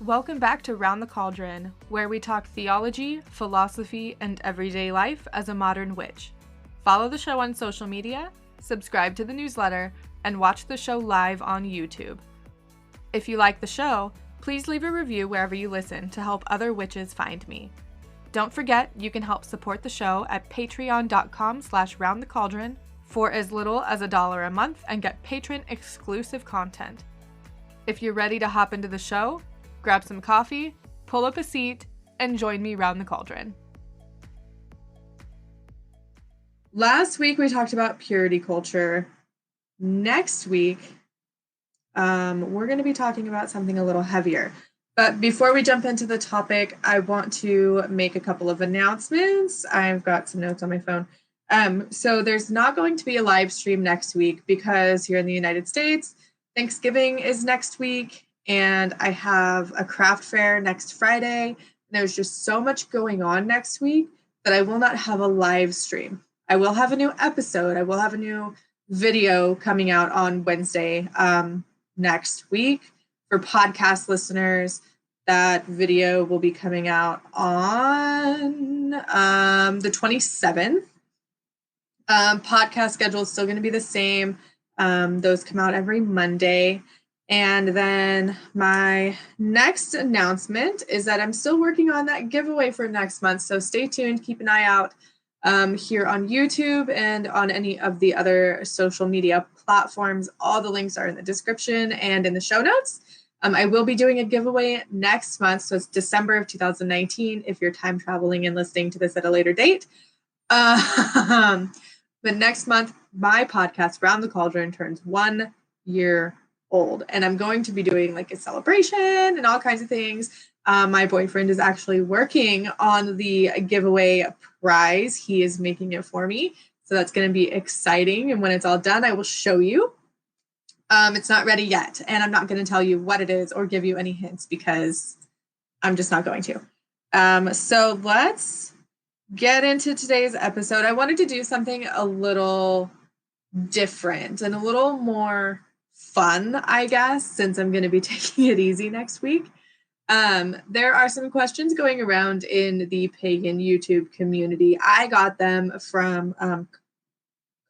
Welcome back to Round the Cauldron, where we talk theology, philosophy, and everyday life as a modern witch. Follow the show on social media, subscribe to the newsletter, and watch the show live on YouTube. If you like the show, please leave a review wherever you listen to help other witches find me. Don't forget, you can help support the show at patreon.com/roundthecauldron for as little as $1 a month and get patron-exclusive content. If you're ready to hop into the show, grab some coffee, pull up a seat, and join me round the cauldron. Last week we talked about purity culture. Next week, we're going to be talking about something a little heavier. But before we jump into the topic, I want to make a couple of announcements. I've got some notes on my phone. So there's not going to be a live stream next week because here in the United States, Thanksgiving is next week. And I have a craft fair next Friday. There's just so much going on next week that I will not have a live stream. I will have a new episode. I will have a new video coming out on Wednesday next week. For podcast listeners, that video will be coming out on the 27th. Podcast schedule is still going to be the same. Those come out every Monday. And then my next announcement is that I'm still working on that giveaway for next month. So stay tuned. Keep an eye out here on YouTube and on any of the other social media platforms. All the links are in the description and in the show notes. I will be doing a giveaway next month. So it's December of 2019 if you're time traveling and listening to this at a later date. But next month, my podcast, Round the Cauldron, turns 1 year old. And I'm going to be doing like a celebration and all kinds of things. My boyfriend is actually working on the giveaway prize. He is making it for me. So that's going to be exciting. And when it's all done, I will show you. It's not ready yet. And I'm not going to tell you what it is or give you any hints because I'm just not going to. So let's get into today's episode. I wanted to do something a little different and a little more fun, I guess, since I'm going to be taking it easy next week. There are some questions going around in the pagan YouTube community. I got them from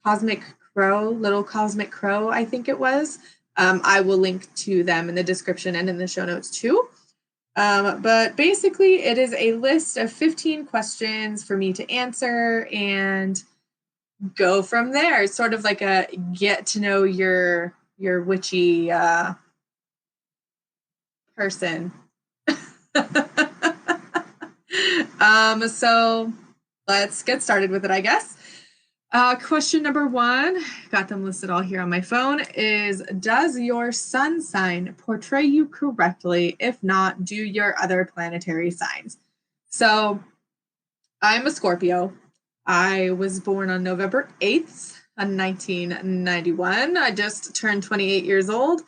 Cosmic Crow, Little Cosmic Crow, I think it was. I will link to them in the description and in the show notes too. But basically, it is a list of 15 questions for me to answer and go from there. It's sort of like a get to know your witchy person. So let's get started with it, I guess. Question number 1, got them listed all here on my phone, is does your sun sign portray you correctly? If not, do your other planetary signs? So I'm a Scorpio. I was born on November 8th. 1991. I just turned 28 years old.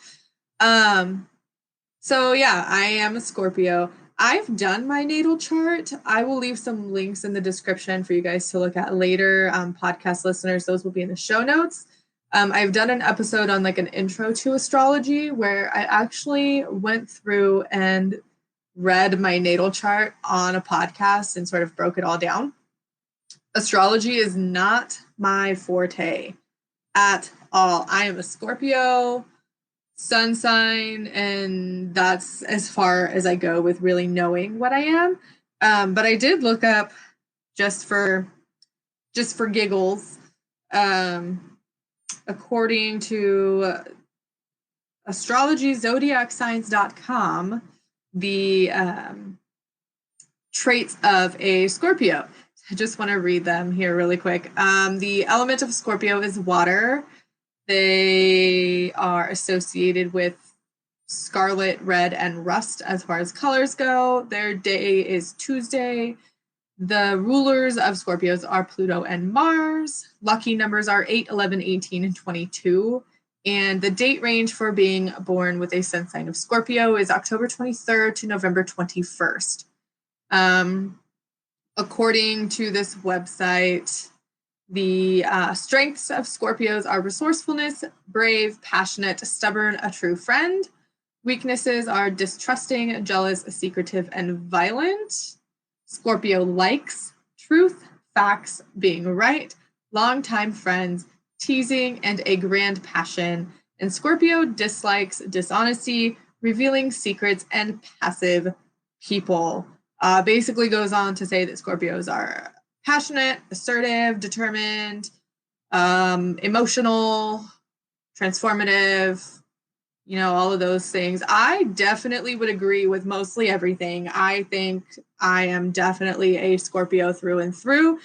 So yeah, I am a Scorpio. I've done my natal chart. I will leave some links in the description for you guys to look at later. Podcast listeners, those will be in the show notes. I've done an episode on like an intro to astrology where I actually went through and read my natal chart on a podcast and sort of broke it all down. Astrology is not my forte at all. I am a Scorpio sun sign, and that's as far as I go with really knowing what I am. But I did look up just for giggles. According to astrologyzodiacsigns.com, the traits of a Scorpio. I just want to read them here really quick. The element of Scorpio is water. They are associated with scarlet, red, and rust as far as colors go. Their day is Tuesday. The rulers of Scorpios are Pluto and Mars. Lucky numbers are 8, 11, 18, and 22. And the date range for being born with a sun sign of Scorpio is October 23rd to November 21st. According to this website, the strengths of Scorpios are resourcefulness, brave, passionate, stubborn, a true friend. Weaknesses are distrusting, jealous, secretive, and violent. Scorpio likes truth, facts, being right, longtime friends, teasing, and a grand passion. And Scorpio dislikes dishonesty, revealing secrets, and passive people. Basically goes on to say that Scorpios are passionate, assertive, determined, emotional, transformative, all of those things. I definitely would agree with mostly everything. I think I am definitely a Scorpio through and through.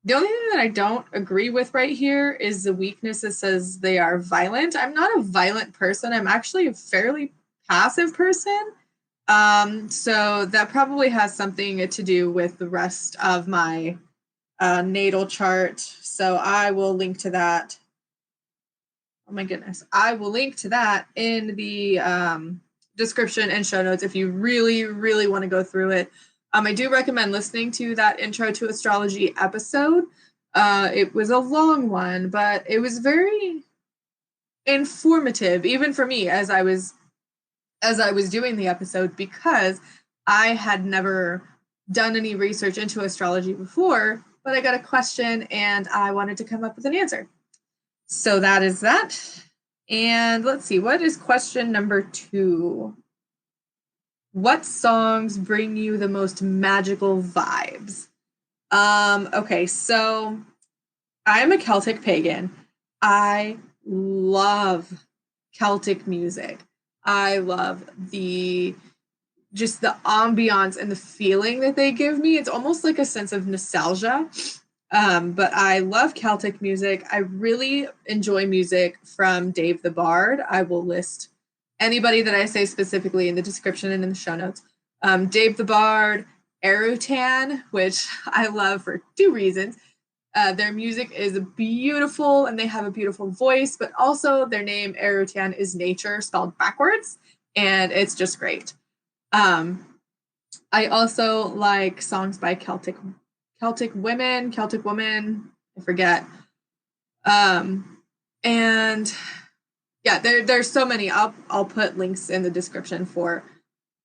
The only thing that I don't agree with right here is the weakness that says they are violent. I'm not a violent person. I'm actually a fairly passive person. So that probably has something to do with the rest of my natal chart. So I will link to that. Oh my goodness. I will link to that in the description and show notes if you really, really want to go through it. I do recommend listening to that Intro to Astrology episode. It was a long one, but it was very informative, even for me as I was doing the episode, because I had never done any research into astrology before, but I got a question and I wanted to come up with an answer. So that is that. And let's see, what is question number 2? What songs bring you the most magical vibes? Okay, so I'm a Celtic pagan. I love Celtic music. I love just the ambiance and the feeling that they give me. It's almost like a sense of nostalgia. But I love Celtic music. I really enjoy music from Dave the Bard. I will list anybody that I say specifically in the description and in the show notes. Dave the Bard, Erutan, which I love for 2 reasons. Their music is beautiful and they have a beautiful voice, but also their name, Erutan, is nature spelled backwards, and it's just great. I also like songs by Celtic women, I forget. And yeah, there's so many. I'll put links in the description for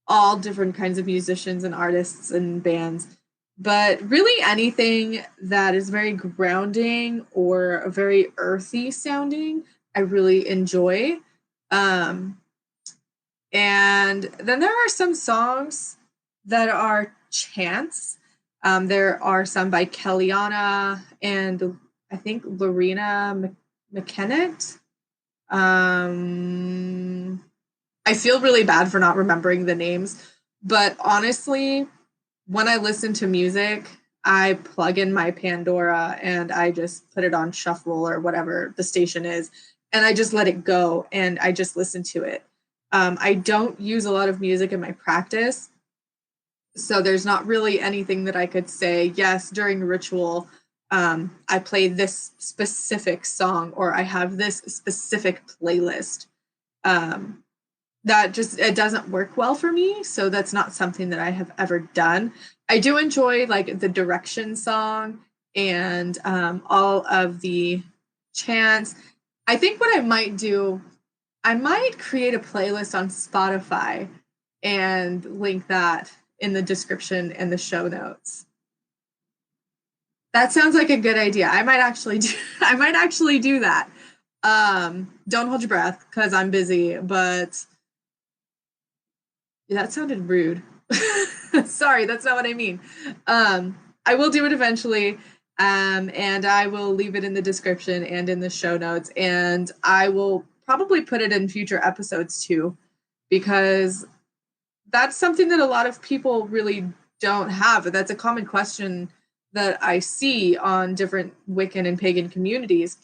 all different kinds of musicians and artists and bands. But really anything that is very grounding or very earthy sounding, I really enjoy. And then there are some songs that are chants. There are some by Kellyanna and I think Lorena McKennett. I feel really bad for not remembering the names, but honestly, when I listen to music, I plug in my Pandora and I just put it on shuffle or whatever the station is, and I just let it go and I just listen to it. I don't use a lot of music in my practice, so there's not really anything that I could say, yes, during ritual, I play this specific song or I have this specific playlist. It doesn't work well for me, so that's not something that I have ever done. I do enjoy like the direction song and all of the chants. I think what I might do, I might create a playlist on Spotify and link that in the description and the show notes. That sounds like a good idea. I might actually do that. Don't hold your breath because I'm busy, but that sounded rude. Sorry, that's not what I mean. I will do it eventually, and I will leave it in the description and in the show notes, and I will probably put it in future episodes too, because that's something that a lot of people really don't have. That's a common question that I see on different Wiccan and pagan communities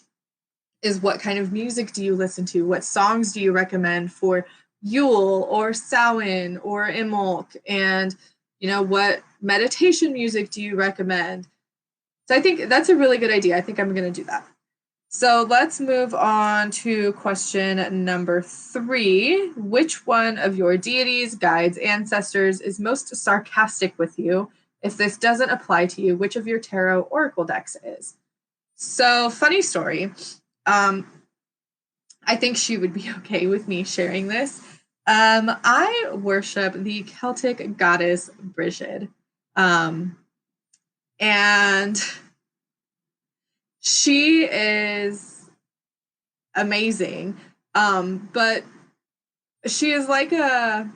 is what kind of music do you listen to? What songs do you recommend for Yule or Samhain or Imbolc? And, what meditation music do you recommend? So I think that's a really good idea. I think I'm going to do that. So let's move on to question number 3. Which one of your deities, guides, ancestors is most sarcastic with you? If this doesn't apply to you, which of your tarot oracle decks is? So funny story. I think she would be okay with me sharing this. I worship the Celtic goddess Brigid. And she is amazing. But she is like a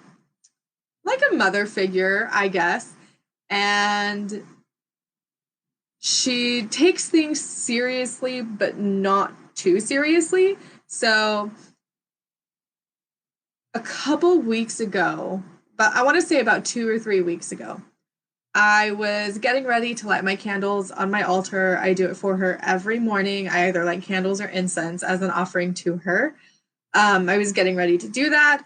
mother figure, I guess. And she takes things seriously, but not too seriously. So a couple weeks ago, but I want to say about 2 or 3 weeks ago, I was getting ready to light my candles on my altar. I do it for her every morning. I either light candles or incense as an offering to her. I was getting ready to do that,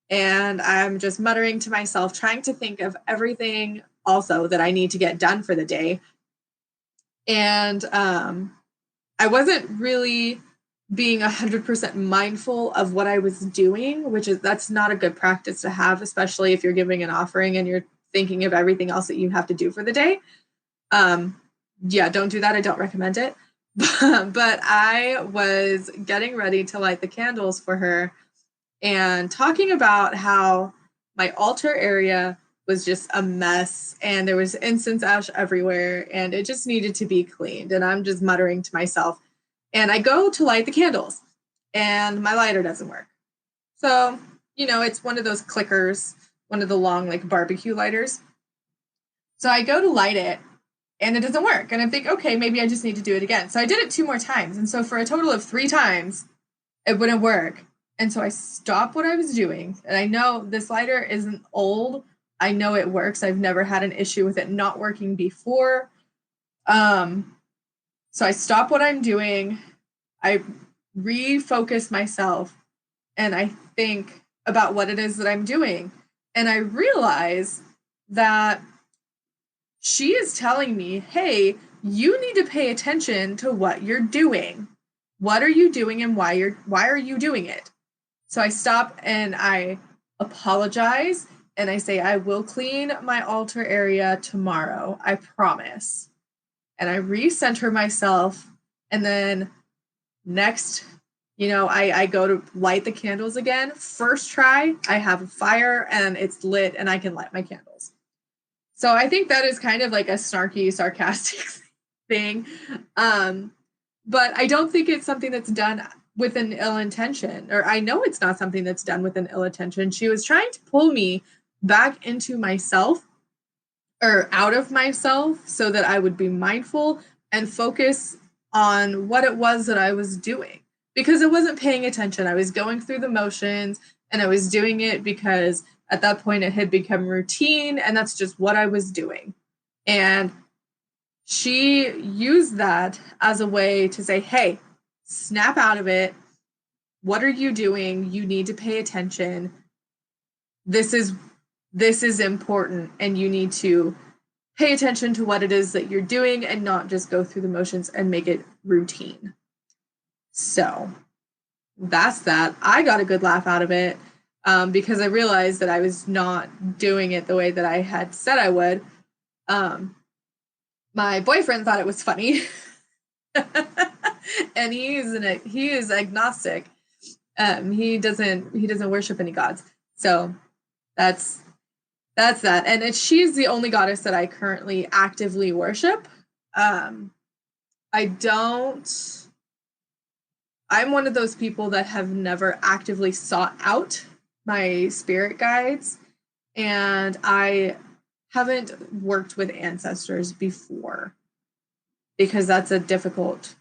and I'm just muttering to myself, trying to think of everything also that I need to get done for the day. And I wasn't really being 100% mindful of what I was doing, that's not a good practice to have, especially if you're giving an offering and you're thinking of everything else that you have to do for the day. Yeah, don't do that. I don't recommend it. But I was getting ready to light the candles for her and talking about how my altar area was just a mess and there was incense ash everywhere and it just needed to be cleaned. And I'm just muttering to myself. And I go to light the candles and my lighter doesn't work. So, it's one of those clickers, one of the long like barbecue lighters. So I go to light it and it doesn't work. And I think, okay, maybe I just need to do it again. So I did it 2 more times. And so for a total of 3 times, it wouldn't work. And so I stopped what I was doing. And I know this lighter isn't old. I know it works. I've never had an issue with it not working before. So I stop what I'm doing. I refocus myself and I think about what it is that I'm doing. And I realize that she is telling me, hey, you need to pay attention to what you're doing. What are you doing and why are you doing it? So I stop and I apologize and I say, I will clean my altar area tomorrow. I promise. And I recenter myself. And then next, I go to light the candles again. First try, I have a fire and it's lit and I can light my candles. So I think that is kind of like a snarky, sarcastic thing. But I don't think it's something that's done with an ill intention, or I know it's not something that's done with an ill intention. She was trying to pull me back into myself or out of myself so that I would be mindful and focus on what it was that I was doing, because I wasn't paying attention. I was going through the motions and I was doing it because at that point it had become routine and that's just what I was doing. And she used that as a way to say, hey, snap out of it. What are you doing? You need to pay attention. This is important and you need to pay attention to what it is that you're doing and not just go through the motions and make it routine. So that's that. I got a good laugh out of it because I realized that I was not doing it the way that I had said I would. My boyfriend thought it was funny. And he is agnostic. He doesn't worship any gods. So that's that. And she's the only goddess that I currently actively worship. I'm one of those people that have never actively sought out my spirit guides, and I haven't worked with ancestors before because that's a difficult,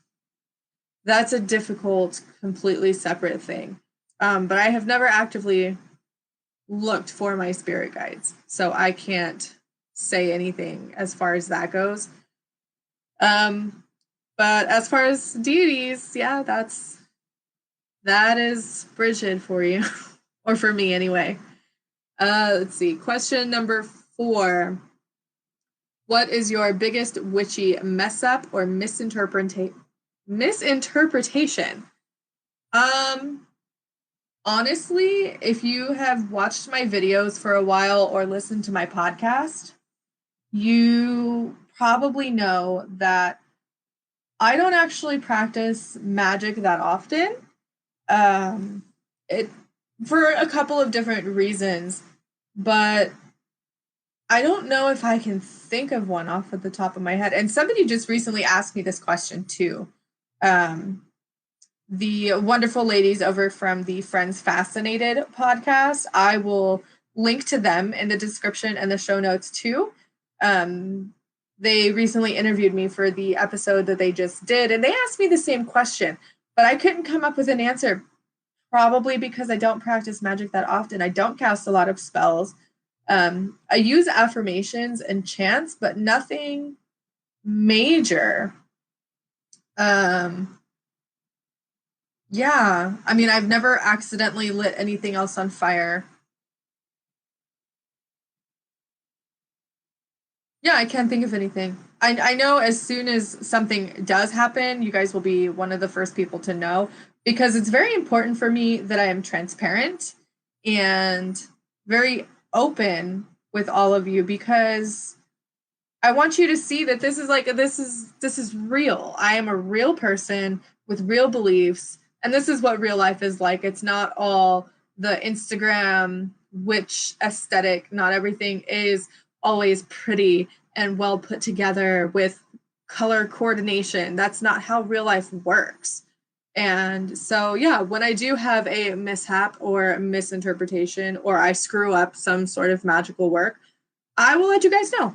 completely separate thing. But I have never actively looked for my spirit guides, so I can't say anything as far as that goes. But as far as deities, yeah, that is Bridget for you, or for me anyway. Let's see. Question number 4. What is your biggest witchy mess up or misinterpretation? Honestly, if you have watched my videos for a while or listened to my podcast, you probably know that I don't actually practice magic that often. for a couple of different reasons, but I don't know if I can think of one off of the top of my head. And somebody just recently asked me this question too. Um, the wonderful ladies over from the Friends Fascinated podcast. I will link to them in the description and the show notes too. Um, they recently interviewed me for the episode that they just did, and they asked me the same question, but I couldn't come up with an answer, probably because I don't practice magic that often. I don't cast a lot of spells. I use affirmations and chants, but nothing major. Yeah, I mean, I've never accidentally lit anything else on fire. Yeah, I can't think of anything. I know as soon as something does happen, you guys will be one of the first people to know, because it's very important for me that I am transparent and very open with all of you, because I want you to see that this is real. I am a real person with real beliefs, and this is what real life is like. It's not all the Instagram witch aesthetic. Not everything is always pretty and well put together with color coordination. That's not how real life works. And so, yeah, when I do have a mishap or misinterpretation, or I screw up some sort of magical work, I will let you guys know.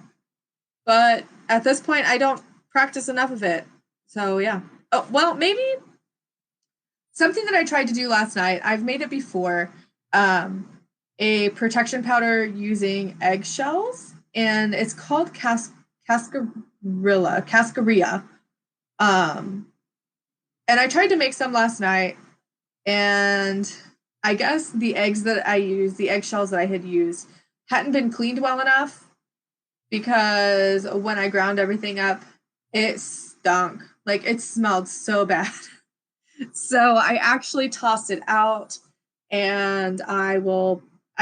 But at this point, I don't practice enough of it. So, yeah. Oh, well, maybe something that I tried to do last night, I've made it before, a protection powder using eggshells, and it's called cascarilla. Um, and I tried to make some last night, and I guess the eggshells that I had used, hadn't been cleaned well enough, because when I ground everything up, it stunk. Like, it smelled so bad. So I actually tossed it out, and I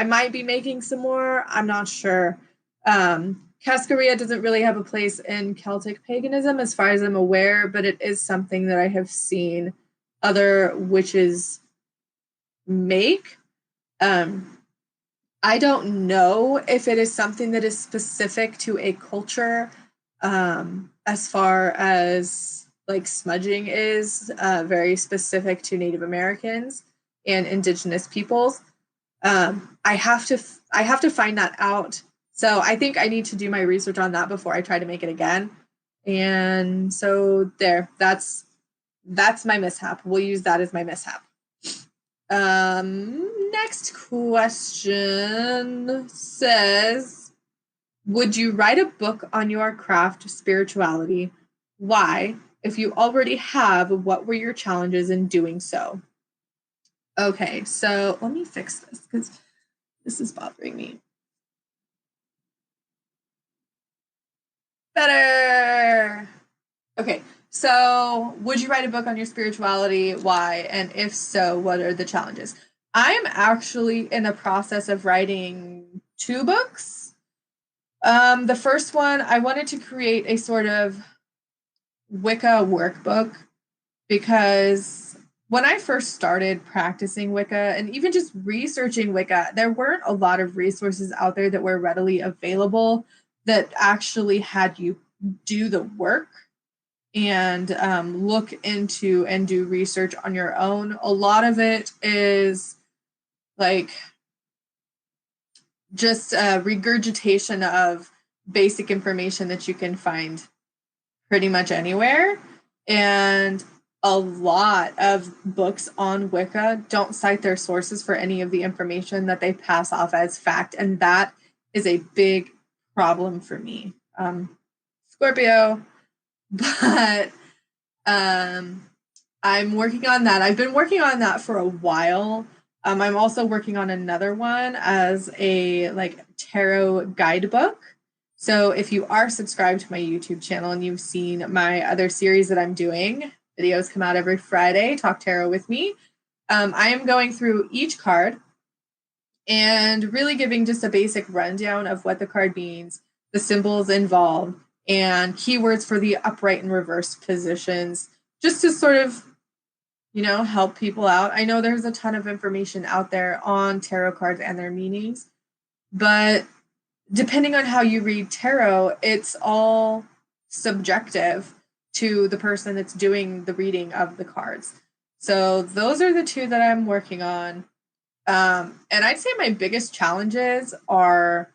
might be making some more. I'm not sure. Cascaria doesn't really have a place in Celtic paganism as far as I'm aware, but it is something that I have seen other witches make. I don't know if it is something that is specific to a culture, as far as like smudging is very specific to Native Americans and Indigenous peoples. I have to find that out. So I think I need to do my research on that before I try to make it again. And so there, that's my mishap. We'll use that as my mishap. Next question says, would you write a book on your craft spirituality? Why? If you already have, what were your challenges in doing so? Okay, so let me fix this because this is bothering me. Better. Okay, so would you write a book on your spirituality? Why? And if so, what are the challenges? I'm actually in the process of writing 2 books. The first one, I wanted to create a sort of Wicca workbook, because when I first started practicing Wicca and even just researching Wicca, there weren't a lot of resources out there that were readily available that actually had you do the work and look into and do research on your own. A lot of it is like just a regurgitation of basic information that you can find pretty much anywhere. And a lot of books on Wicca don't cite their sources for any of the information that they pass off as fact. And that is a big problem for me. Scorpio, but I'm working on that. I've been working on that for a while. I'm also working on another one as a like tarot guidebook. So if you are subscribed to my YouTube channel and you've seen my other series that I'm doing, videos come out every Friday, Talk Tarot with me. I am going through each card and really giving just a basic rundown of what the card means, the symbols involved, and keywords for the upright and reverse positions, just to sort of, help people out. I know there's a ton of information out there on tarot cards and their meanings, but depending on how you read tarot, it's all subjective to the person that's doing the reading of the cards. So those are the two that I'm working on. And I'd say my biggest challenges are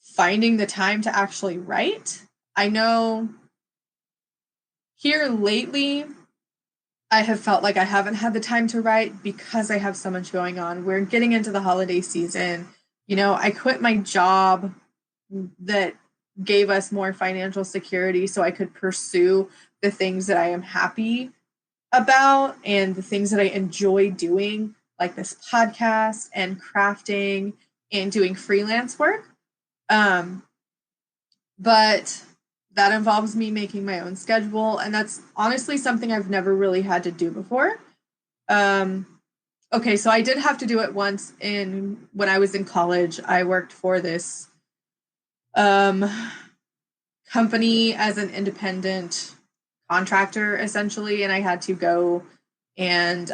finding the time to actually write. I know here lately, I have felt like I haven't had the time to write because I have so much going on. We're getting into the holiday season. I quit my job that gave us more financial security so I could pursue the things that I am happy about and the things that I enjoy doing, like this podcast and crafting and doing freelance work. But that involves me making my own schedule, and that's honestly something I've never really had to do before. Okay, so I did have to do it once when I was in college. I worked for this company as an independent contractor, essentially, and I had to go and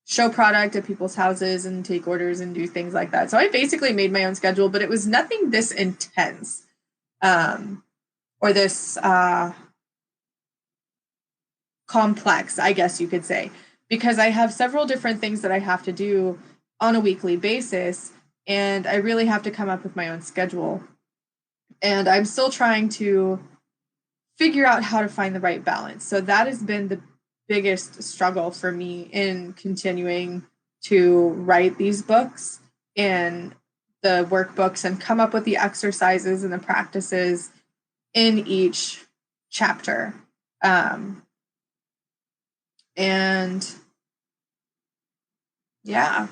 show product at people's houses and take orders and do things like that. So I basically made my own schedule, but it was nothing this intense. Or this complex, I guess you could say, because I have several different things that I have to do on a weekly basis, and I really have to come up with my own schedule. And I'm still trying to figure out how to find the right balance. So that has been the biggest struggle for me in continuing to write these books and the workbooks and come up with the exercises and the practices in each chapter. And yeah,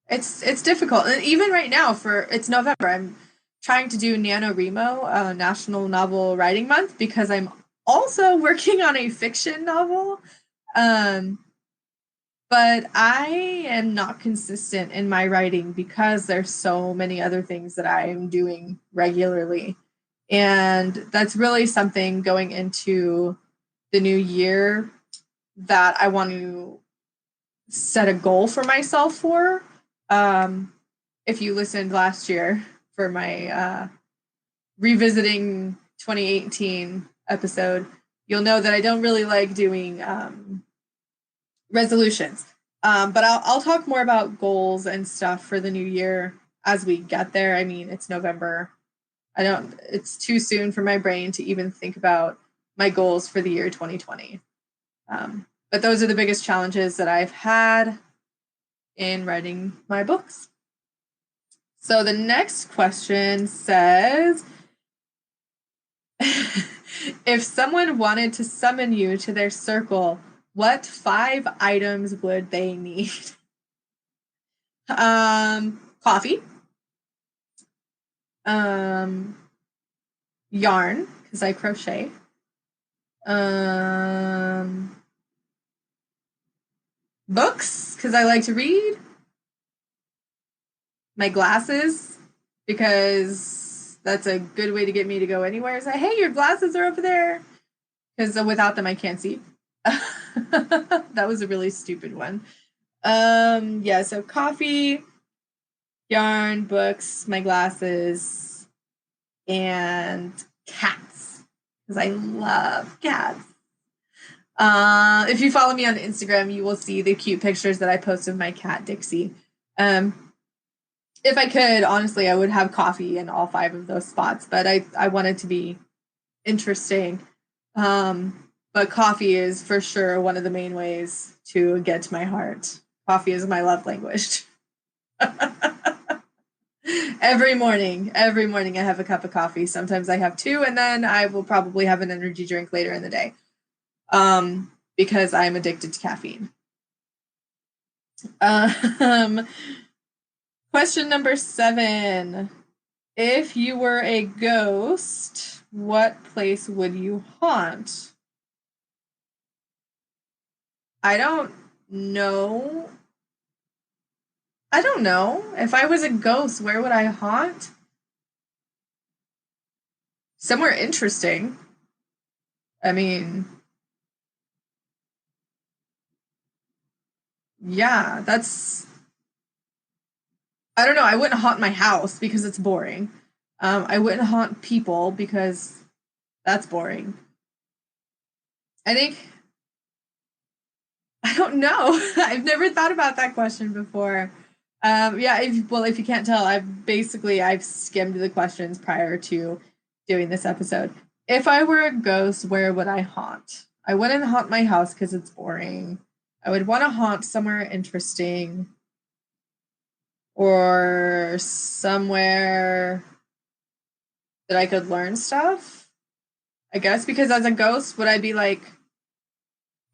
it's difficult. And even right now it's November, I'm trying to do NaNoWriMo, National Novel Writing Month, because I'm also working on a fiction novel. But I am not consistent in my writing because there's so many other things that I am doing regularly. And that's really something going into the new year that I want to set a goal for myself for. If you listened last year for my revisiting 2018 episode, you'll know that I don't really like doing resolutions. But I'll talk more about goals and stuff for the new year as we get there. I mean, it's November. It's too soon for my brain to even think about my goals for the year 2020. But those are the biggest challenges that I've had in writing my books. So the next question says, if someone wanted to summon you to their circle, what 5 items would they need? Coffee. Yarn, because I crochet. Books, because I like to read. My glasses, because that's a good way to get me to go anywhere. Say, hey, your glasses are over there. Because without them, I can't see. That was a really stupid one. Yeah, so coffee, yarn, books, my glasses, and cats. Because I love cats. If you follow me on Instagram, you will see the cute pictures that I post of my cat, Dixie. If I could, honestly, I would have coffee in all 5 of those spots, but I want it to be interesting. But coffee is for sure one of the main ways to get to my heart. Coffee is my love language. Every morning I have a cup of coffee. Sometimes I have 2, and then I will probably have an energy drink later in the day. Because I'm addicted to caffeine. Question number 7. If you were a ghost, what place would you haunt? I don't know. If I was a ghost, where would I haunt? Somewhere interesting. I mean, Yeah, I don't know. I wouldn't haunt my house because it's boring. I wouldn't haunt people because that's boring. I think, I don't know. I've never thought about that question before. Yeah, if you can't tell, I've skimmed the questions prior to doing this episode. If I were a ghost, where would I haunt? I wouldn't haunt my house because it's boring. I would want to haunt somewhere interesting or somewhere that I could learn stuff. I guess because as a ghost, would I be like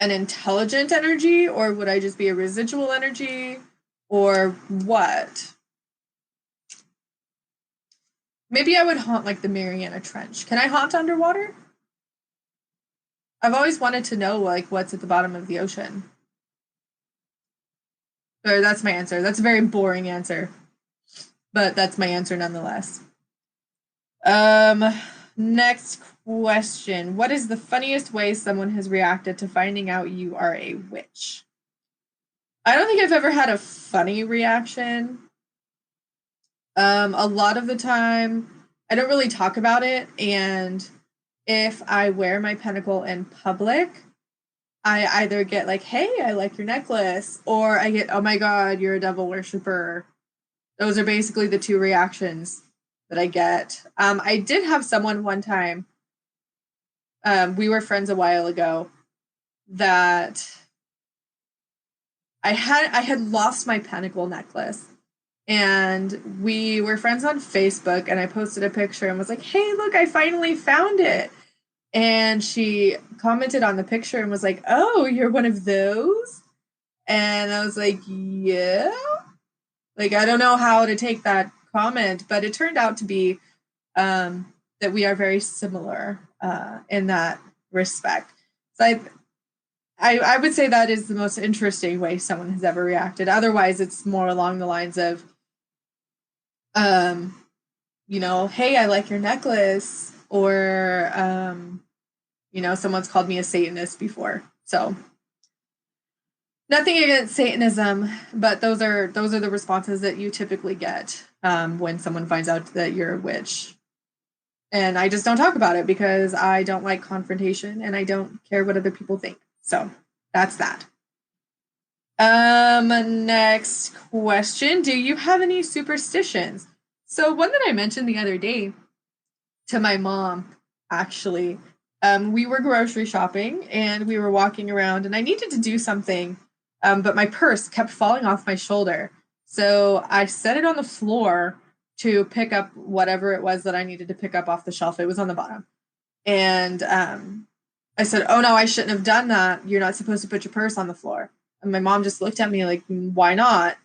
an intelligent energy or would I just be a residual energy or what? Maybe I would haunt like the Mariana Trench. Can I haunt underwater? I've always wanted to know like what's at the bottom of the ocean. Or that's my answer. That's a very boring answer, but that's my answer nonetheless. Um, Next question. What is the funniest way someone has reacted to finding out you are a witch? I don't think I've ever had a funny reaction. A lot of the time, I don't really talk about it. And if I wear my pentacle in public, I either get like, hey, I like your necklace, or I get, oh my God, you're a devil worshiper. Those are basically the two reactions that I get. I did have someone one time, we were friends a while ago, that I had lost my pentacle necklace. And we were friends on Facebook, and I posted a picture and was like, hey, look, I finally found it. And she commented on the picture and was like, oh, you're one of those? And I was like, yeah. Like, I don't know how to take that comment, but it turned out to be that we are very similar in that respect. So I would say that is the most interesting way someone has ever reacted. Otherwise, it's more along the lines of, um, hey, I like your necklace, or someone's called me a Satanist before. So nothing against Satanism, but those are the responses that you typically get when someone finds out that you're a witch. And I just don't talk about it because I don't like confrontation and I don't care what other people think. So that's that. Next question. Do you have any superstitions? So one that I mentioned the other day to my mom, actually, we were grocery shopping and we were walking around and I needed to do something, but my purse kept falling off my shoulder. So I set it on the floor to pick up whatever it was that I needed to pick up off the shelf. It was on the bottom. And I said, oh no, I shouldn't have done that. You're not supposed to put your purse on the floor. And my mom just looked at me like, why not?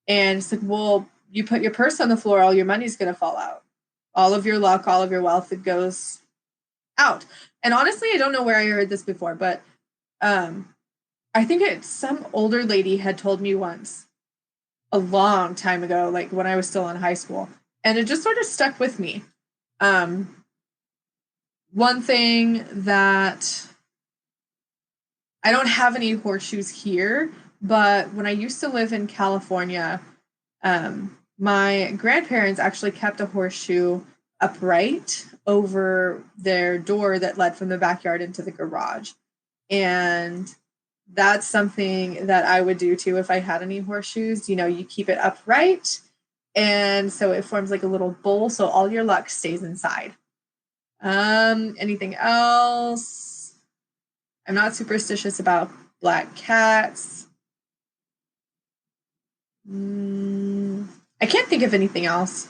And it's like, well, you put your purse on the floor, all your money's going to fall out. All of your luck, all of your wealth, it goes out. And honestly, I don't know where I heard this before, but I think some older lady had told me once a long time ago, like when I was still in high school. And it just sort of stuck with me. One thing that I don't have any horseshoes here, but when I used to live in California, my grandparents actually kept a horseshoe upright over their door that led from the backyard into the garage. And that's something that I would do too if I had any horseshoes. You keep it upright, and so it forms like a little bowl, so all your luck stays inside. Anything else? I'm not superstitious about black cats. I can't think of anything else.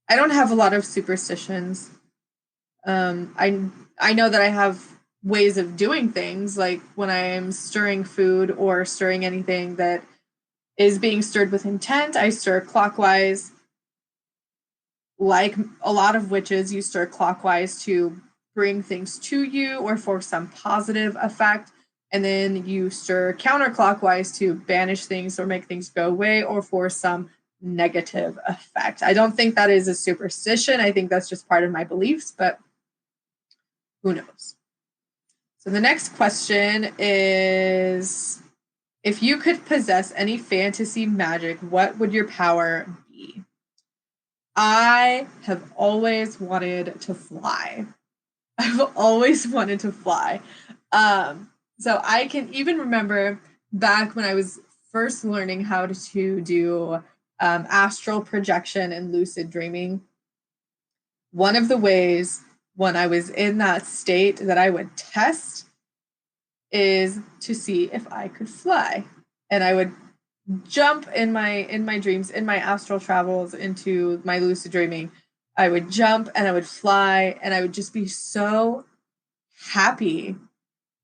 I don't have a lot of superstitions. I know that I have ways of doing things, like when I'm stirring food or stirring anything that is being stirred with intent, I stir clockwise. Like a lot of witches, you stir clockwise to bring things to you or for some positive effect. And then you stir counterclockwise to banish things or make things go away or for some negative effect. I don't think that is a superstition. I think that's just part of my beliefs, but who knows? So the next question is If you could possess any fantasy magic, what would your power be? I have always wanted to fly. I've always wanted to fly. So I can even remember back when I was first learning how to do astral projection and lucid dreaming. One of the ways when I was in that state that I would test is to see if I could fly. And I would jump in my dreams, in my astral travels, into my lucid dreaming. I would jump and I would fly, and I would just be so happy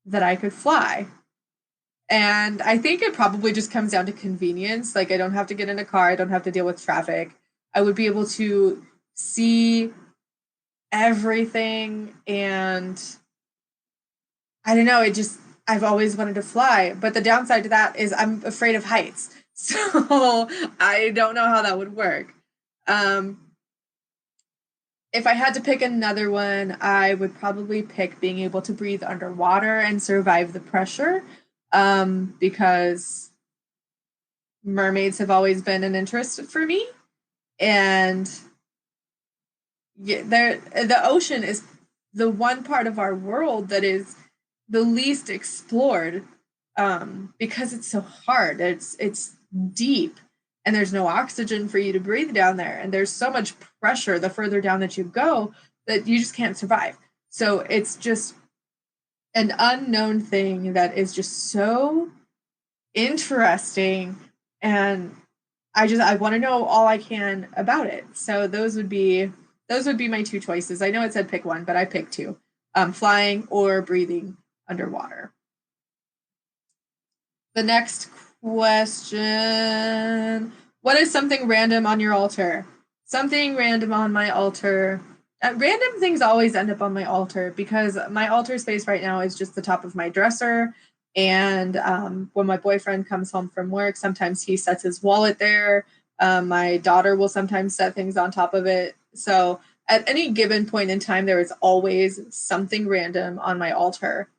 that I could fly. And I think it probably just comes down to convenience. Like, I don't have to get in a car, I don't have to deal with traffic. I would be able to see everything, and I don't know, I've always wanted to fly, but the downside to that is I'm afraid of heights. So I don't know how that would work. If I had to pick another one, I would probably pick being able to breathe underwater and survive the pressure, because mermaids have always been an interest for me. And the ocean is the one part of our world that is the least explored, because it's so hard. It's deep, and there's no oxygen for you to breathe down there, and there's so much pressure the further down that you go that you just can't survive. So it's just an unknown thing that is just so interesting, and I want to know all I can about it. So those would be my two choices. I know it said pick one, but I picked two: flying or breathing underwater. The next question: what is something random on your altar? Something random on my altar. Random things always end up on my altar because my altar space right now is just the top of my dresser. And when my boyfriend comes home from work, sometimes he sets his wallet there. My daughter will sometimes set things on top of it. So at any given point in time, there is always something random on my altar.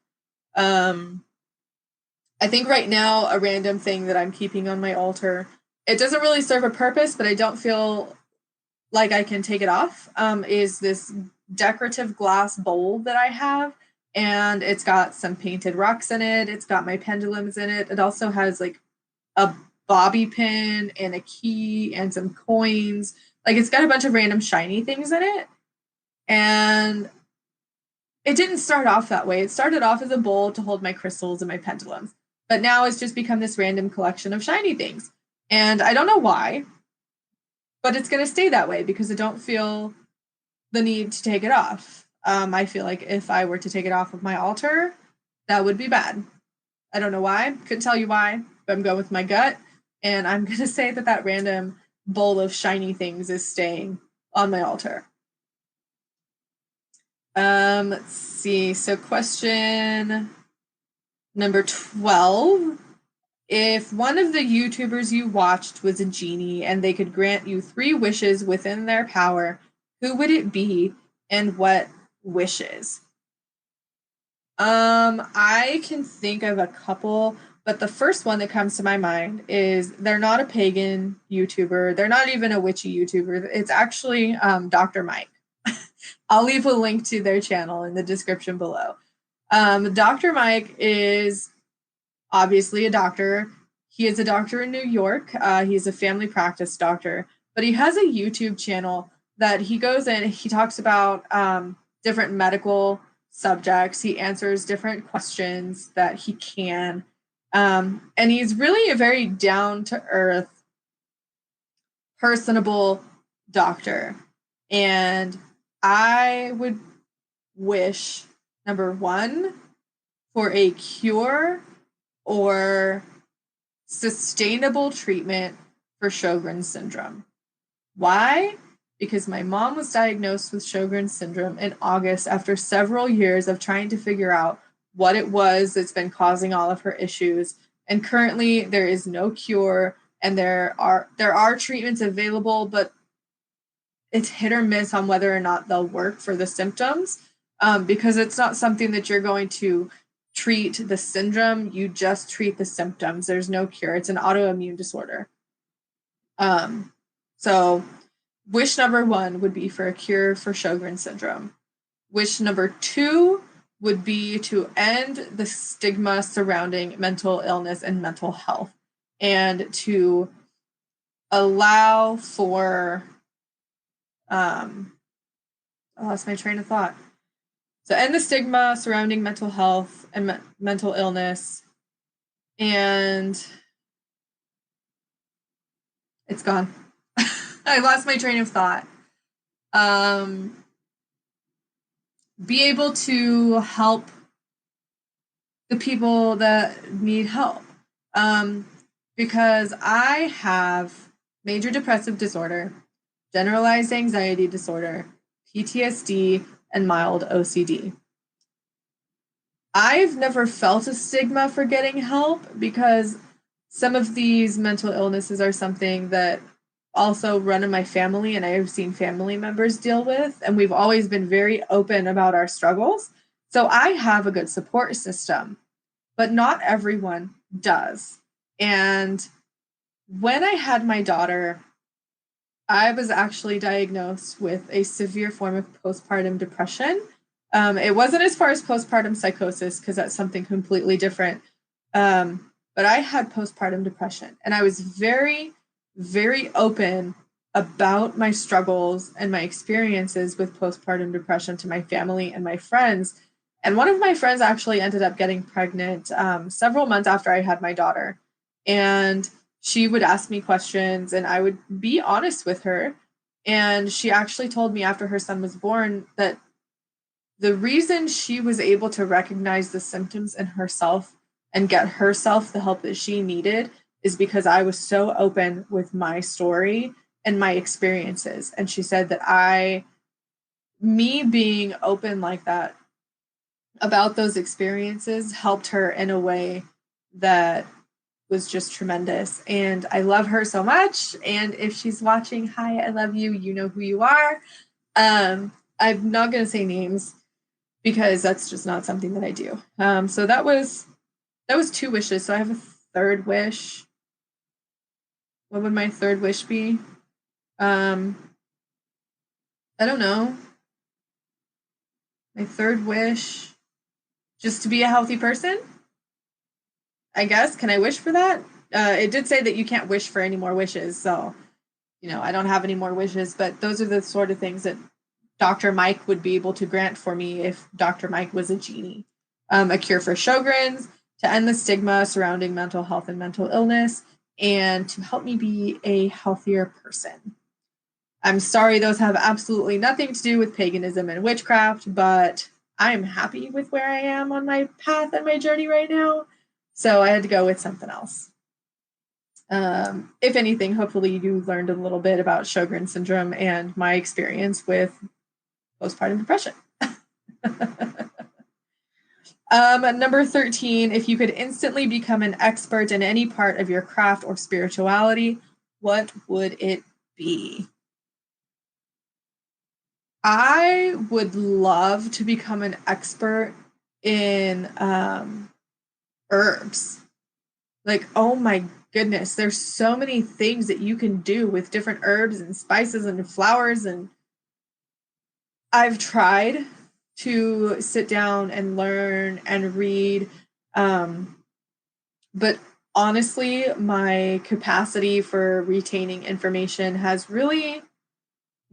I think right now a random thing that I'm keeping on my altar, it doesn't really serve a purpose, but I don't feel like I can take it off, is this decorative glass bowl that I have. And it's got some painted rocks in it. It's got my pendulums in it. It also has like a bobby pin and a key and some coins. Like, it's got a bunch of random shiny things in it. And it didn't start off that way. It started off as a bowl to hold my crystals and my pendulums. But now it's just become this random collection of shiny things. And I don't know why, but it's going to stay that way because I don't feel the need to take it off. I feel like if I were to take it off of my altar, that would be bad. I don't know why. Couldn't tell you why, but I'm going with my gut. And I'm going to say that random bowl of shiny things is staying on my altar. Let's see. So question number 12. If one of the YouTubers you watched was a genie and they could grant you 3 wishes within their power, who would it be and what wishes? I can think of a couple, but the first one that comes to my mind is they're not a pagan YouTuber. They're not even a witchy YouTuber. It's actually Dr. Mike. I'll leave a link to their channel in the description below. Dr. Mike is obviously a doctor. He is a doctor in New York. He's a family practice doctor, but he has a YouTube channel that he goes in, he talks about different medical subjects. He answers different questions that he can. And he's really a very down-to-earth, personable doctor. And I would wish, number 1, for a cure or sustainable treatment for Sjogren's syndrome. Why? Because my mom was diagnosed with Sjogren's syndrome in August after several years of trying to figure out what it was that's been causing all of her issues. And currently there is no cure, and there are treatments available, but it's hit or miss on whether or not they'll work for the symptoms, because it's not something that you're going to treat the syndrome, you just treat the symptoms. There's no cure. It's an autoimmune disorder. So wish number 1 would be for a cure for Sjogren's syndrome. Wish number 2 would be to end the stigma surrounding mental illness and mental health, and to allow for, I lost my train of thought. So end the stigma surrounding mental health and mental illness, and it's gone. I lost my train of thought. Be able to help the people that need help. Because I have major depressive disorder, generalized anxiety disorder, PTSD, and mild OCD. I've never felt a stigma for getting help because some of these mental illnesses are something that also run in my family, and I have seen family members deal with, and we've always been very open about our struggles. So I have a good support system, but not everyone does. And when I had my daughter, I was actually diagnosed with a severe form of postpartum depression. It wasn't as far as postpartum psychosis, because that's something completely different. But I had postpartum depression, and I was very, very open about my struggles and my experiences with postpartum depression to my family and my friends. And one of my friends actually ended up getting pregnant several months after I had my daughter. And she would ask me questions, and I would be honest with her. And she actually told me after her son was born that the reason she was able to recognize the symptoms in herself and get herself the help that she needed is because I was so open with my story and my experiences. And she said that me being open like that about those experiences helped her in a way that was just tremendous. And I love her so much. And if she's watching, hi, I love you. You know who you are. I'm not going to say names because that's just not something that I do. So that was 2 wishes. So I have a third wish. What would my third wish be? I don't know. My third wish, just to be a healthy person, I guess. Can I wish for that? It did say that you can't wish for any more wishes. So, I don't have any more wishes, but those are the sort of things that Dr. Mike would be able to grant for me if Dr. Mike was a genie. A cure for Sjogren's, to end the stigma surrounding mental health and mental illness, and to help me be a healthier person. I'm sorry, those have absolutely nothing to do with paganism and witchcraft, but I'm happy with where I am on my path and my journey right now. So I had to go with something else. If anything, hopefully you learned a little bit about Sjogren's syndrome and my experience with postpartum depression. Number 13, if you could instantly become an expert in any part of your craft or spirituality, what would it be? I would love to become an expert in herbs. Like, oh my goodness, there's so many things that you can do with different herbs and spices and flowers. And I've tried to sit down and learn and read. But honestly, my capacity for retaining information has really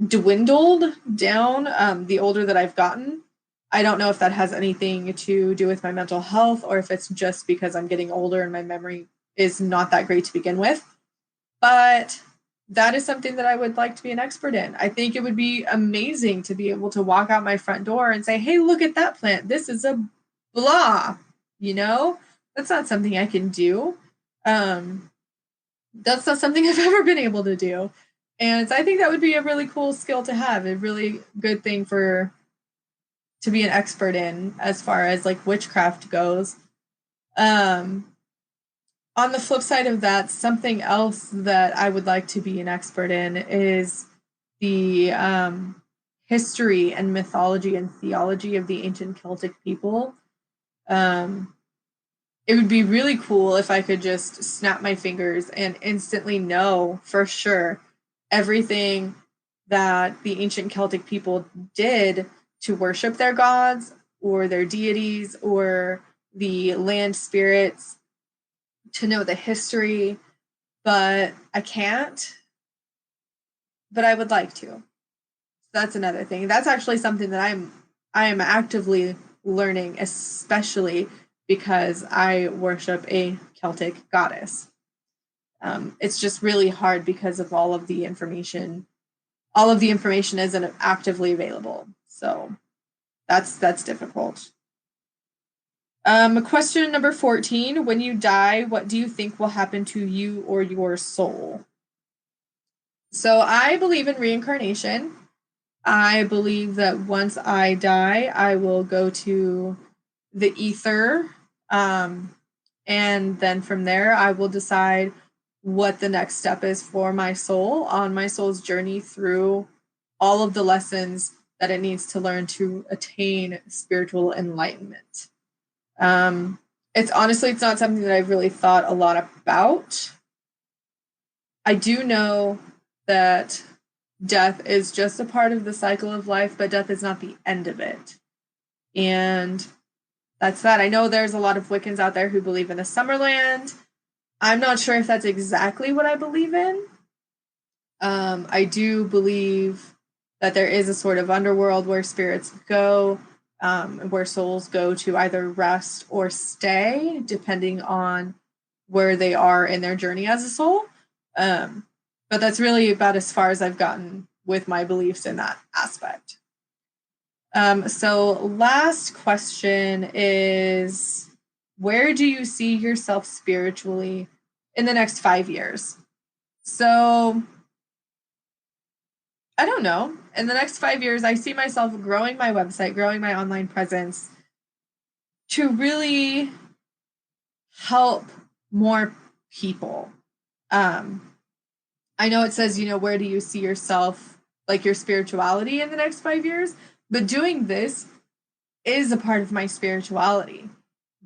dwindled down the older that I've gotten. I don't know if that has anything to do with my mental health or if it's just because I'm getting older and my memory is not that great to begin with. But that is something that I would like to be an expert in. I think it would be amazing to be able to walk out my front door and say, hey, look at that plant. This is a blah, That's not something I can do. That's not something I've ever been able to do. And I think that would be a really cool skill to have, a really good thing to be an expert in as far as like witchcraft goes. On the flip side of that, something else that I would like to be an expert in is the history and mythology and theology of the ancient Celtic people. It would be really cool if I could just snap my fingers and instantly know for sure everything that the ancient Celtic people did to worship their gods or their deities or the land spirits, to know the history, but I can't. But I would like to. That's another thing. That's actually something that I am actively learning, especially because I worship a Celtic goddess. It's just really hard because of all of the information. All of the information isn't actively available, so that's difficult. Question number 14. When you die, what do you think will happen to you or your soul? So I believe in reincarnation. I believe that once I die, I will go to the ether. And then from there, I will decide what the next step is for my soul on my soul's journey through all of the lessons that it needs to learn to attain spiritual enlightenment. It's not something that I've really thought a lot about. I do know that death is just a part of the cycle of life, but death is not the end of it. And that's that. I know there's a lot of Wiccans out there who believe in a Summerland. I'm not sure if that's exactly what I believe in. I do believe that there is a sort of underworld where spirits go, where souls go to either rest or stay, depending on where they are in their journey as a soul. But that's really about as far as I've gotten with my beliefs in that aspect. So last question is, where do you see yourself spiritually in the next 5 years? So I don't know. In the next 5 years, I see myself growing my website, growing my online presence to really help more people. I know it says, where do you see yourself, like your spirituality in the next 5 years? But doing this is a part of my spirituality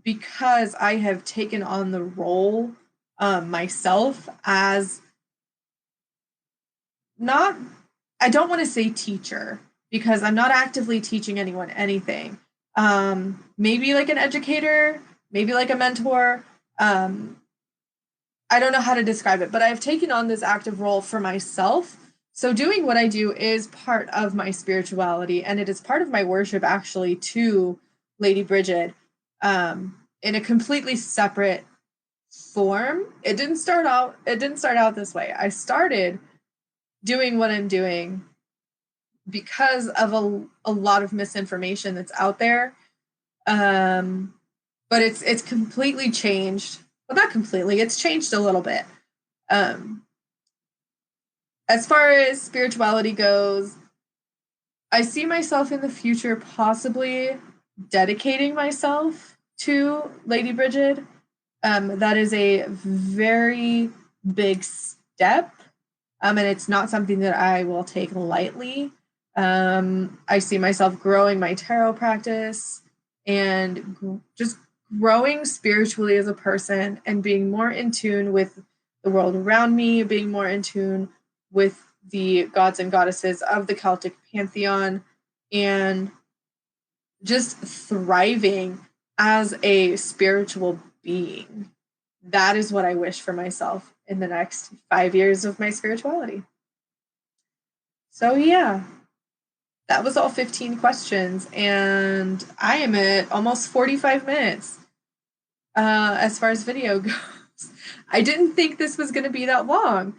because I have taken on the role myself as I don't want to say teacher because I'm not actively teaching anyone anything. Maybe like an educator, maybe like a mentor. I don't know how to describe it, but I've taken on this active role for myself. So doing what I do is part of my spirituality, and it is part of my worship actually to Lady Bridget in a completely separate form. It didn't start out this way. I started doing what I'm doing because of a lot of misinformation that's out there. But it's completely changed. Well, not completely, it's changed a little bit. As far as spirituality goes, I see myself in the future possibly dedicating myself to Lady Bridget. That is a very big step, and it's not something that I will take lightly. I see myself growing my tarot practice and just growing spiritually as a person and being more in tune with the world around me, being more in tune with the gods and goddesses of the Celtic pantheon, and just thriving as a spiritual being. That is what I wish for myself in the next 5 years of my spirituality. So yeah, that was all 15 questions, and I am at almost 45 minutes as far as video goes. I didn't think this was going to be that long.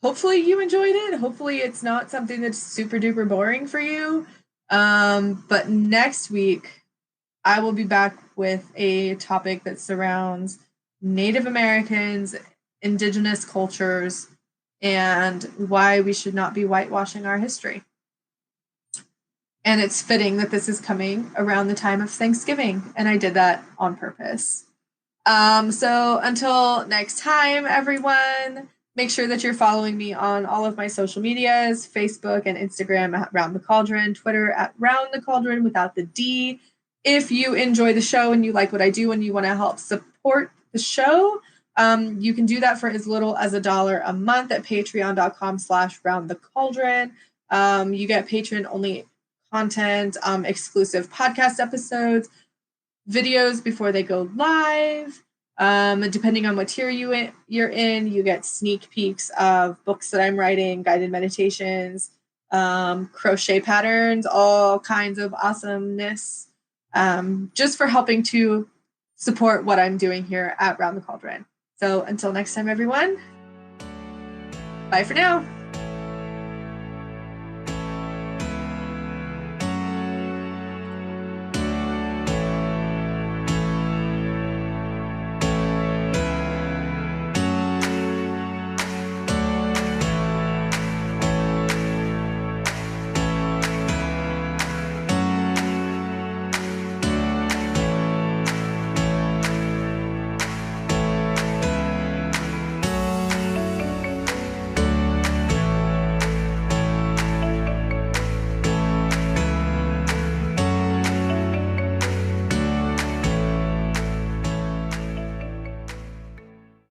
Hopefully you enjoyed it. Hopefully it's not something that's super duper boring for you. But next week, I will be back with a topic that surrounds Native Americans, indigenous cultures, and why we should not be whitewashing our history. And it's fitting that this is coming around the time of Thanksgiving, and I did that on purpose. So until next time, everyone, make sure that you're following me on all of my social medias, Facebook and Instagram at Round the Cauldron, Twitter at Round the Cauldron without the D, if you enjoy the show and you like what I do and you want to help support the show, you can do that for as little as $1 a month at patreon.com/roundthecauldron. You get patron-only content, exclusive podcast episodes, videos before they go live. Depending on what tier you're in, you get sneak peeks of books that I'm writing, guided meditations, crochet patterns, all kinds of awesomeness, just for helping to support what I'm doing here at Round the Cauldron. So until next time, everyone, bye for now.